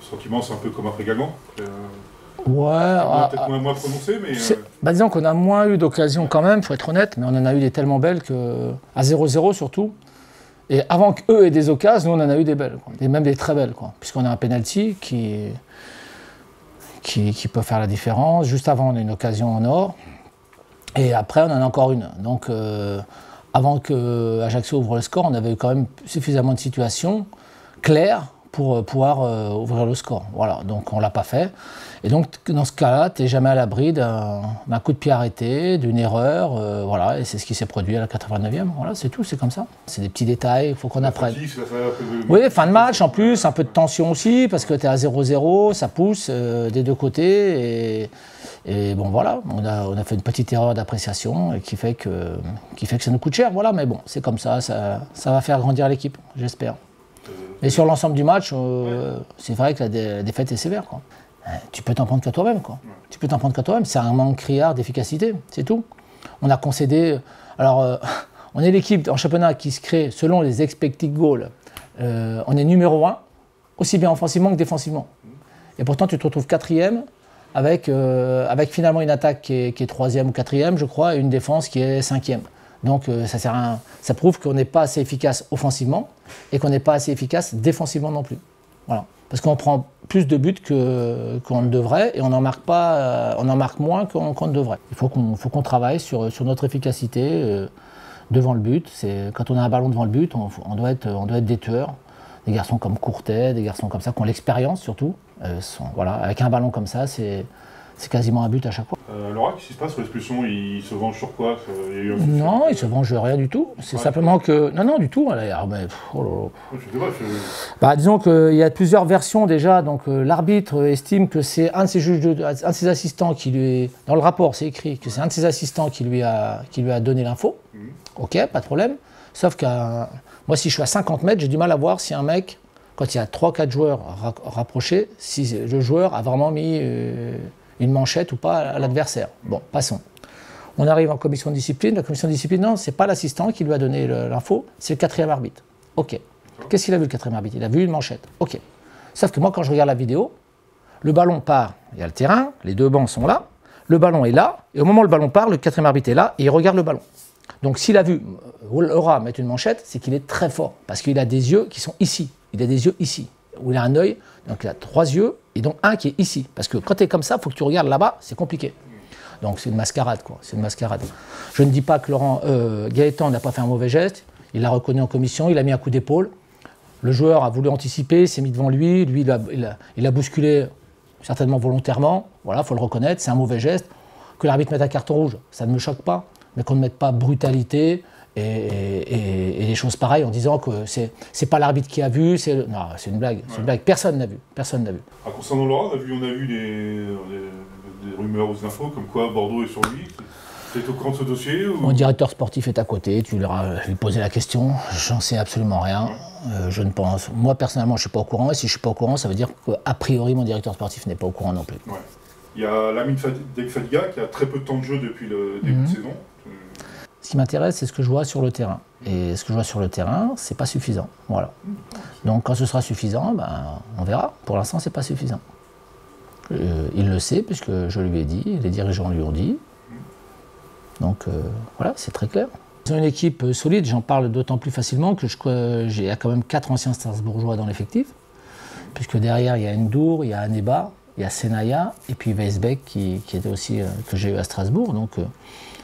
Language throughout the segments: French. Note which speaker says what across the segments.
Speaker 1: sentiment, c'est un peu comme après Guingamp.
Speaker 2: Ouais.
Speaker 1: Peut-être moins prononcé, mais...
Speaker 2: Bah, disons qu'on a moins eu d'occasions quand même, faut être honnête, mais on en a eu des tellement belles à 0-0 surtout. Et avant qu'eux aient des occasions, nous on en a eu des belles, quoi. Et même des très belles, puisqu'on a un penalty qui peut faire la différence. Juste avant, on a une occasion en or. Et après, on en a encore une. Donc, avant que Ajaccio ouvre le score, on avait quand même suffisamment de situations claires pour pouvoir ouvrir le score. Voilà, donc on ne l'a pas fait. Et donc, dans ce cas-là, tu n'es jamais à l'abri d'un coup de pied arrêté, d'une erreur. Voilà, et c'est ce qui s'est produit à la 89e. Voilà, c'est tout, c'est comme ça. C'est des petits détails, il faut qu'on apprenne. Oui, fin de match en plus, un peu de tension aussi, parce que tu es à 0-0, ça pousse des deux côtés. Et bon, voilà, on a fait une petite erreur d'appréciation qui fait que ça nous coûte cher. Voilà, mais bon, c'est comme ça, ça va faire grandir l'équipe, j'espère. Et sur l'ensemble du match, c'est vrai que la défaite est sévère, quoi. Tu peux t'en prendre qu'à toi-même, quoi. Tu peux t'en prendre qu'à toi-même, c'est un manque criard d'efficacité, c'est tout. On a concédé... Alors, on est l'équipe en championnat qui se crée selon les expected goals. On est numéro 1, aussi bien offensivement que défensivement. Et pourtant, tu te retrouves 4e, avec finalement une attaque qui est 3e ou 4e, je crois, et une défense qui est 5e. Donc ça prouve qu'on n'est pas assez efficace offensivement et qu'on n'est pas assez efficace défensivement non plus. Voilà. Parce qu'on prend plus de buts qu'on ne devrait et on en marque moins qu'on ne devrait. Il faut qu'on travaille sur notre efficacité devant le but. Quand on a un ballon devant le but, on doit être des tueurs. Des garçons comme Courtet, des garçons comme ça, qui ont l'expérience surtout. Voilà, avec un ballon comme ça, c'est quasiment un but à chaque fois.
Speaker 1: Laura, qu'est-ce qui se passe sur l'expulsion? Il se venge sur quoi?
Speaker 2: Non, il se venge rien du tout. C'est simplement que... Non, du tout. Mais, Bah, disons qu'il y a plusieurs versions déjà. Donc l'arbitre estime que c'est un de ses assistants qui lui est... Dans le rapport, c'est écrit que c'est un de ses assistants qui lui a donné l'info. Ok, pas de problème. Sauf que moi, si je suis à 50 mètres, j'ai du mal à voir si un mec, quand il y a 3-4 joueurs rapprochés, si le joueur a vraiment mis une manchette ou pas à l'adversaire. Bon, passons. On arrive en commission de discipline. La commission de discipline, non, c'est pas l'assistant qui lui a donné l'info, c'est le 4e arbitre. Ok. Qu'est-ce qu'il a vu, le 4e arbitre? Il a vu une manchette. Ok. Sauf que moi, quand je regarde la vidéo, le ballon part, il y a le terrain, les deux bancs sont là, le ballon est là, et au moment où le ballon part, le 4e arbitre est là, et il regarde le ballon. Donc s'il a vu Laura mettre une manchette, c'est qu'il est très fort, parce qu'il a des yeux qui sont ici. Il a des yeux ici, où il a un œil, donc il a 3 yeux, et donc un qui est ici. Parce que quand tu es comme ça, il faut que tu regardes là-bas, c'est compliqué. Donc c'est une mascarade, quoi. C'est une mascarade. Je ne dis pas que Gaëtan n'a pas fait un mauvais geste, il l'a reconnu en commission, il a mis un coup d'épaule. Le joueur a voulu anticiper, s'est mis devant lui, il a bousculé certainement volontairement, voilà, il faut le reconnaître, c'est un mauvais geste. Que l'arbitre mette un carton rouge, ça ne me choque pas, mais qu'on ne mette pas brutalité et des choses pareilles en disant que c'est pas l'arbitre qui a vu, non, c'est une blague, c'est une blague, personne n'a vu.
Speaker 1: Concernant Laura, on a vu des rumeurs aux infos comme quoi Bordeaux est sur lui. Tu es au courant de ce dossier ou...
Speaker 2: Mon directeur sportif est à côté, tu lui posais la question, j'en sais absolument rien, je ne pense. Moi personnellement je ne suis pas au courant, et si je ne suis pas au courant, ça veut dire qu'a priori mon directeur sportif n'est pas au courant non plus.
Speaker 1: Ouais. Il y a Lamine Fadiga qui a très peu de temps de jeu depuis le début de saison.
Speaker 2: Ce qui m'intéresse, c'est ce que je vois sur le terrain. Et ce que je vois sur le terrain, c'est pas suffisant. Voilà. Donc quand ce sera suffisant, on verra. Pour l'instant, c'est pas suffisant. Il le sait, puisque je lui ai dit, les dirigeants lui ont dit. Donc voilà, c'est très clair. Ils ont une équipe solide, j'en parle d'autant plus facilement que il y a quand même 4 anciens Strasbourgeois dans l'effectif. Puisque derrière, il y a Ndour, il y a Aneba, il y a Senaya, et puis Weisbeck qui était aussi, que j'ai eu à Strasbourg. Donc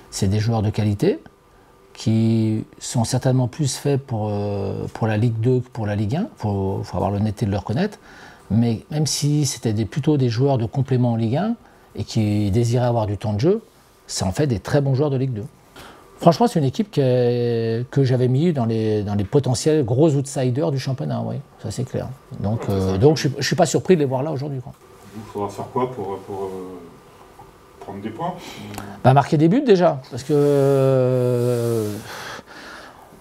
Speaker 2: c'est des joueurs de qualité qui sont certainement plus faits pour la Ligue 2 que pour la Ligue 1. Il faut avoir l'honnêteté de le reconnaître. Mais même si c'était plutôt des joueurs de complément en Ligue 1 et qui désiraient avoir du temps de jeu, c'est en fait des très bons joueurs de Ligue 2. Franchement, c'est une équipe que j'avais mis dans les potentiels gros outsiders du championnat, oui, ça c'est clair. Donc je ne suis pas surpris de les voir là aujourd'hui.
Speaker 1: Il faudra faire quoi pour prendre des points?
Speaker 2: Marquer des buts déjà, parce que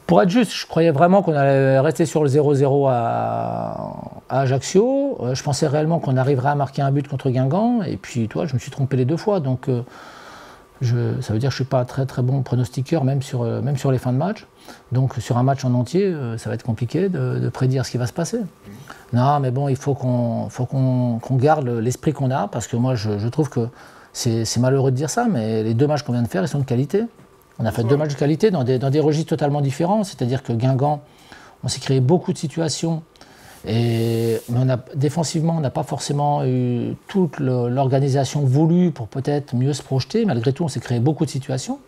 Speaker 2: pour être juste, je croyais vraiment qu'on allait rester sur le 0-0 à Ajaccio. Je pensais réellement qu'on arriverait à marquer un but contre Guingamp, et puis toi, je me suis trompé les 2 fois. Donc Ça veut dire que je ne suis pas un très très bon pronostiqueur, même sur les fins de match. Donc sur un match en entier, ça va être compliqué de prédire ce qui va se passer. Non, mais bon, il faut qu'on garde l'esprit qu'on a, parce que moi je trouve que c'est malheureux de dire ça, mais les 2 matchs qu'on vient de faire, ils sont de qualité. On a fait 2 matchs de qualité dans des registres totalement différents, c'est-à-dire que Guingamp, on s'est créé beaucoup de situations. Mais défensivement, on n'a pas forcément eu toute l'organisation voulue pour peut-être mieux se projeter. Malgré tout, on s'est créé beaucoup de situations.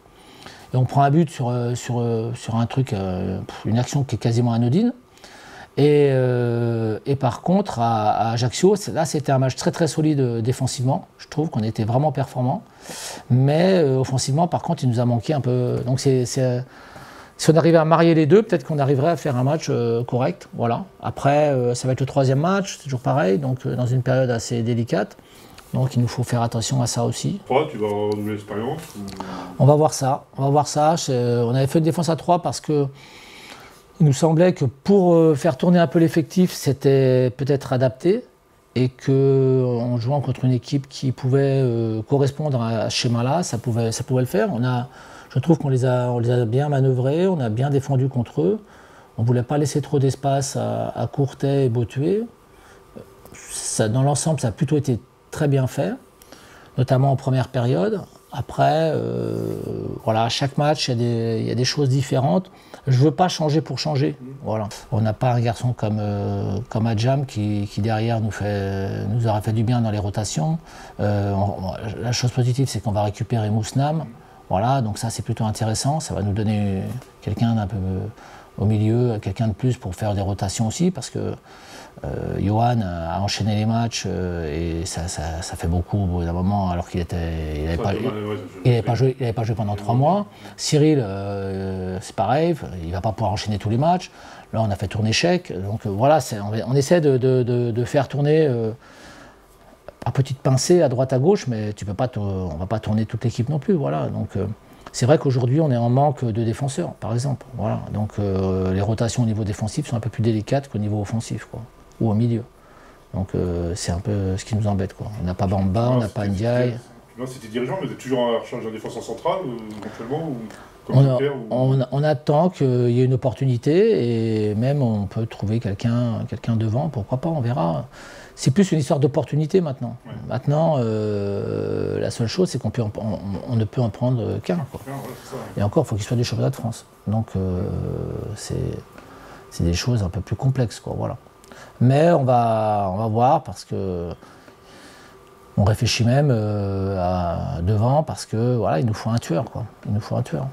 Speaker 2: Et on prend un but sur un truc, une action qui est quasiment anodine. Et par contre, à Ajaccio, là, c'était un match très très solide défensivement. Je trouve qu'on était vraiment performant. Mais offensivement, par contre, il nous a manqué un peu. Donc si on arrivait à marier les deux, peut-être qu'on arriverait à faire un match correct. Voilà. Après, ça va être le 3e match, c'est toujours pareil, donc dans une période assez délicate. Donc il nous faut faire attention à ça aussi.
Speaker 1: Toi, tu vas renouveler l'expérience
Speaker 2: On va voir ça. On avait fait une défense à 3 parce que il nous semblait que pour faire tourner un peu l'effectif, c'était peut-être adapté. Et qu'en jouant contre une équipe qui pouvait correspondre à ce schéma-là, ça pouvait le faire. Je trouve qu'on les a bien manœuvrés, on a bien défendu contre eux. On ne voulait pas laisser trop d'espace à Courtet et Bothué. Dans l'ensemble, ça a plutôt été très bien fait, notamment en première période. Après, voilà, chaque match, il y a des choses différentes. Je ne veux pas changer pour changer. Voilà. On n'a pas un garçon comme Adjam qui derrière nous aura fait du bien dans les rotations. La chose positive, c'est qu'on va récupérer Mousnam. Voilà, donc ça c'est plutôt intéressant, ça va nous donner quelqu'un d'un peu au milieu, quelqu'un de plus pour faire des rotations aussi, parce que Johan a enchaîné les matchs et ça fait beaucoup au bout d'un moment, alors qu'il n'avait pas joué pendant 3 mois. Cyril, c'est pareil, il ne va pas pouvoir enchaîner tous les matchs. Là on a fait tourner Chèque, donc voilà, on essaie de faire tourner à petite pincée à droite à gauche, mais on ne va pas tourner toute l'équipe non plus. Voilà. Donc, c'est vrai qu'aujourd'hui, on est en manque de défenseurs, par exemple. Voilà. Donc, les rotations au niveau défensif sont un peu plus délicates qu'au niveau offensif, quoi, ou au milieu. Donc, c'est un peu ce qui nous embête, quoi. On n'a pas Bamba, on n'a pas Ndiaye.
Speaker 1: Non, c'était dirigeant, mais vous êtes toujours à la recherche d'un défenseur central, éventuellement
Speaker 2: on attend qu'il y ait une opportunité et même on peut trouver quelqu'un devant, pourquoi pas, on verra. C'est plus une histoire d'opportunité maintenant. Ouais. Maintenant, la seule chose, c'est qu'on ne peut en prendre qu'un. Ouais, et encore, il faut qu'il soit du championnat de France. Donc, c'est des choses un peu plus complexes, quoi, voilà. Mais on va voir parce que on réfléchit même devant parce que voilà, il nous faut un tueur, quoi. Il nous faut un tueur.